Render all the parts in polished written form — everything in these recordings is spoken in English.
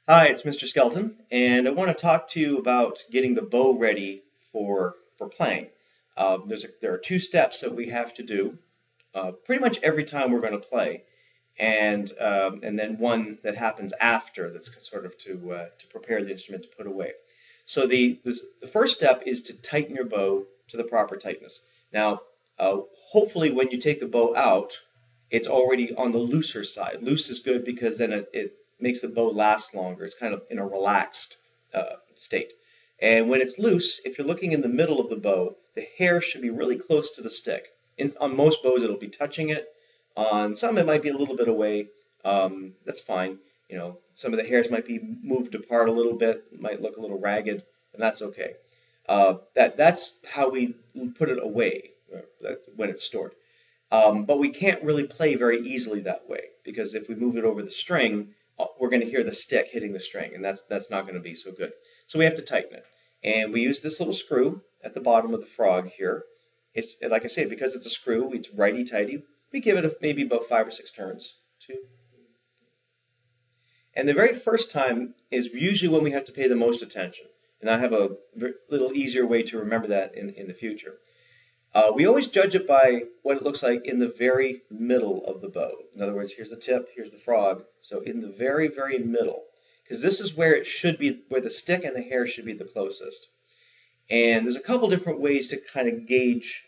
Hi, it's Mr. Skelton, and I want to talk to you about getting the bow ready for playing. There are two steps that we have to do pretty much every time we're going to play, and then one that happens after that's sort of to prepare the instrument to put away. So the first step is to tighten your bow to the proper tightness. Now, hopefully, when you take the bow out, it's already on the looser side. Loose is good because then it makes the bow last longer. It's kind of in a relaxed state. And when it's loose, if you're looking in the middle of the bow, the hair should be really close to the stick. On most bows, it'll be touching it. On some, it might be a little bit away. That's fine. Some of the hairs might be moved apart a little bit, might look a little ragged, and that's okay. That's how we put it away when it's stored. But we can't really play very easily that way because if we move it over the string, we're going to hear the stick hitting the string, and that's not going to be so good. So we have to tighten it. And we use this little screw at the bottom of the frog here. It's like I say, because it's a screw, it's righty-tighty. We give it maybe about 5 or 6 turns. Two. And the very first time is usually when we have to pay the most attention. And I have a little easier way to remember that in the future. We always judge it by what it looks like in the very middle of the bow. In other words, here's the tip, here's the frog. So in the very, very middle, because this is where it should be, where the stick and the hair should be the closest. And there's a couple different ways to kind of gauge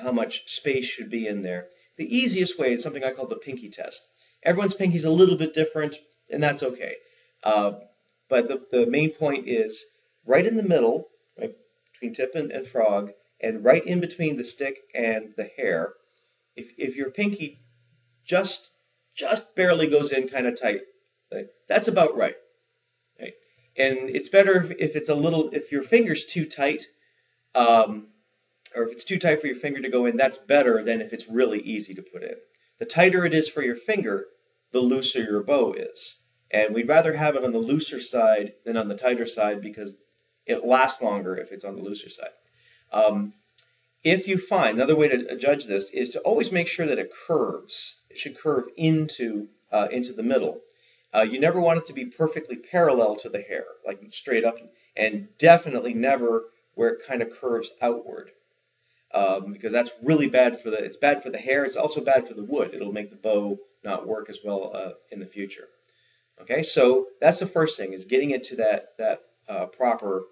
how much space should be in there. The easiest way is something I call the pinky test. Everyone's pinky is a little bit different, and that's okay. But the main point is right in the middle, right between tip and frog, and right in between the stick and the hair, if your pinky just barely goes in kind of tight, right, that's about right. Right? And it's better if it's if your finger's too tight, or if it's too tight for your finger to go in, that's better than if it's really easy to put in. The tighter it is for your finger, the looser your bow is. And we'd rather have it on the looser side than on the tighter side because it lasts longer if it's on the looser side. If you find, another way to judge this is to always make sure that it curves. It should curve into the middle. You never want it to be perfectly parallel to the hair, like straight up, and definitely never where it kind of curves outward, because that's really bad for it's bad for the hair. It's also bad for the wood. It'll make the bow not work as well in the future. Okay, so that's the first thing, is getting it to that proper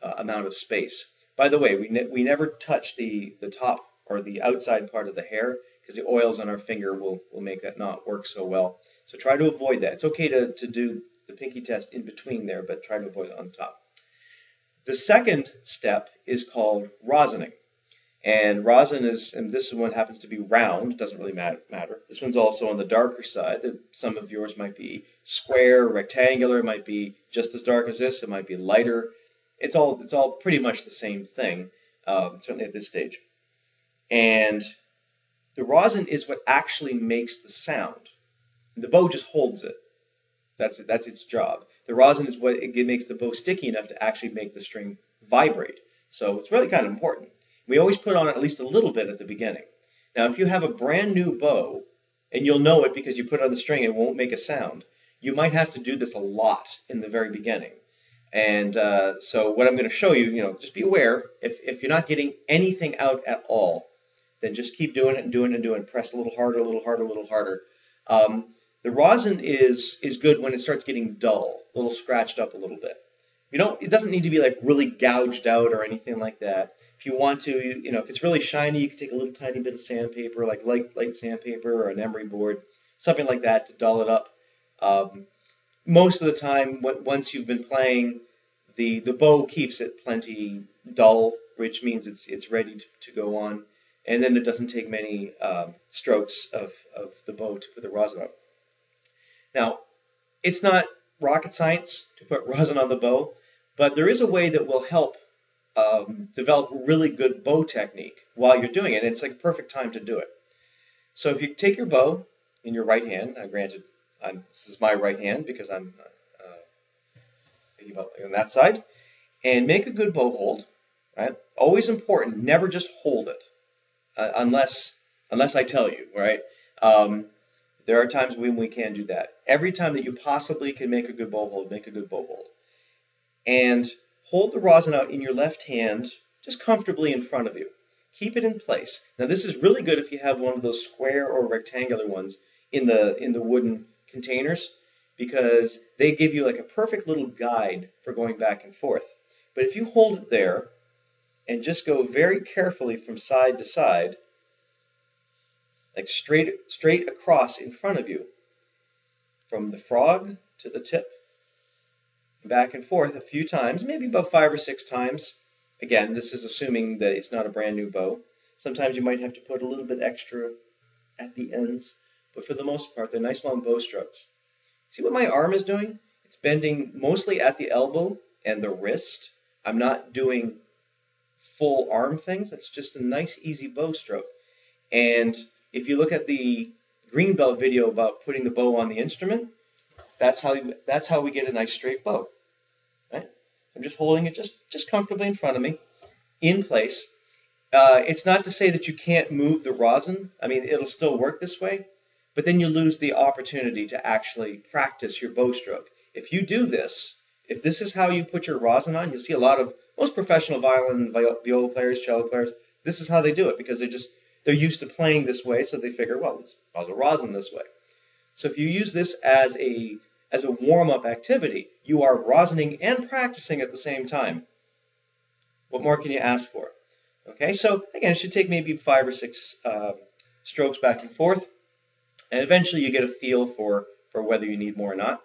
amount of space. By the way, we never touch the top or the outside part of the hair because the oils on our finger will make that not work so well. So try to avoid that. It's okay to do the pinky test in between there, but try to avoid it on the top. The second step is called rosining. And rosin and this one happens to be round, it doesn't really matter. This one's also on the darker side. Some of yours might be square, rectangular, it might be just as dark as this, it might be lighter. It's all pretty much the same thing, certainly at this stage. And the rosin is what actually makes the sound. The bow just holds it. That's its job. The rosin is what it makes the bow sticky enough to actually make the string vibrate. So it's really kind of important. We always put on at least a little bit at the beginning. Now, if you have a brand new bow, and you'll know it because you put it on the string and it won't make a sound, you might have to do this a lot in the very beginning. And so what I'm going to show you, just be aware, if you're not getting anything out at all, then just keep doing it and doing it and doing it. Press a little harder, a little harder, a little harder. The rosin is good when it starts getting dull, a little scratched up a little bit. It doesn't need to be like really gouged out or anything like that. If you want to, if it's really shiny, you can take a little tiny bit of sandpaper, like light sandpaper or an emery board, something like that to dull it up. Most of the time, once you've been playing, the bow keeps it plenty dull, which means it's ready to go on, and then it doesn't take many strokes of the bow to put the rosin on. Now, it's not rocket science to put rosin on the bow, but there is a way that will help develop really good bow technique while you're doing it, and it's like perfect time to do it. So if you take your bow in your right hand, granted, this is my right hand because I'm thinking about on that side, and make a good bow hold. Right? Always important, never just hold it unless I tell you. Right? There are times when we can do that. Every time that you possibly can make a good bow hold, make a good bow hold. And hold the rosin out in your left hand just comfortably in front of you. Keep it in place. Now this is really good if you have one of those square or rectangular ones in the wooden containers, because they give you like a perfect little guide for going back and forth. But if you hold it there and just go very carefully from side to side, like straight across in front of you, from the frog to the tip, back and forth a few times, maybe about 5 or 6 times. Again, this is assuming that it's not a brand new bow. Sometimes you might have to put a little bit extra at the ends, but for the most part, they're nice long bow strokes. See what my arm is doing? It's bending mostly at the elbow and the wrist. I'm not doing full arm things. It's just a nice, easy bow stroke. And if you look at the Greenbelt video about putting the bow on the instrument, that's how we get a nice straight bow. Right? I'm just holding it just comfortably in front of me, in place. It's not to say that you can't move the rosin. I mean, it'll still work this way, but then you lose the opportunity to actually practice your bow stroke. If you do this, if this is how you put your rosin on, you'll see most professional violin, viola players, cello players, this is how they do it, because they're used to playing this way, so they figure, well, let's pause a rosin this way. So if you use this as a warm-up activity, you are rosining and practicing at the same time. What more can you ask for? Okay, so again, it should take maybe 5 or 6 strokes back and forth, and eventually you get a feel for whether you need more or not.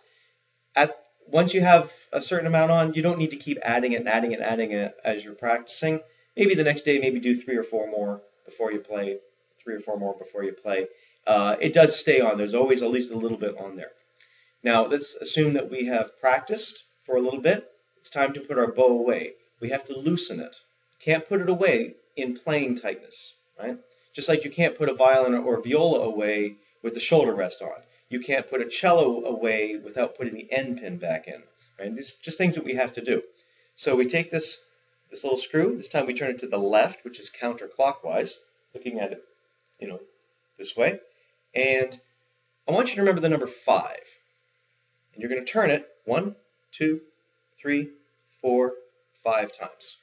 Once you have a certain amount on, you don't need to keep adding it as you're practicing. Maybe the next day, maybe do 3 or 4 more before you play. It does stay on. There's always at least a little bit on there. Now, let's assume that we have practiced for a little bit. It's time to put our bow away. We have to loosen it. Can't put it away in playing tightness, right? Just like you can't put a violin or viola away with the shoulder rest on. You can't put a cello away without putting the end pin back in, right? These are just things that we have to do. So we take this little screw. This time we turn it to the left, which is counterclockwise, looking at it, this way. And I want you to remember the number 5. And you're going to turn it 1, 2, 3, 4, 5 times.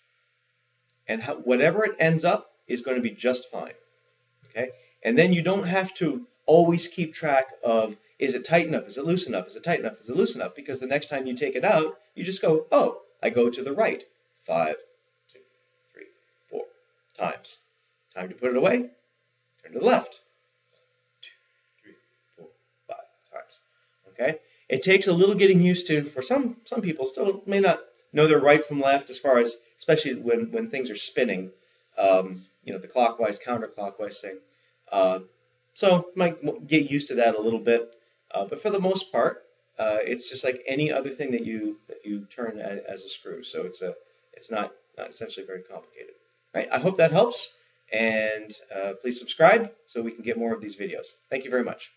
And whatever it ends up is going to be just fine. Okay? And then you don't have to always keep track of, is it tight enough? Is it loose enough? Is it tight enough? Is it loose enough? Because the next time you take it out, you just go, oh, I go to the right 5, 2, 3, 4 times. Time to put it away. Turn to the left. 2, 3, 4, 5 times. Okay? It takes a little getting used to. For some people still may not know their right from left, as far as, especially when things are spinning, the clockwise, counterclockwise thing. So you might get used to that a little bit, but for the most part, it's just like any other thing that you turn as a screw. So it's not essentially very complicated. Right? I hope that helps, and please subscribe so we can get more of these videos. Thank you very much.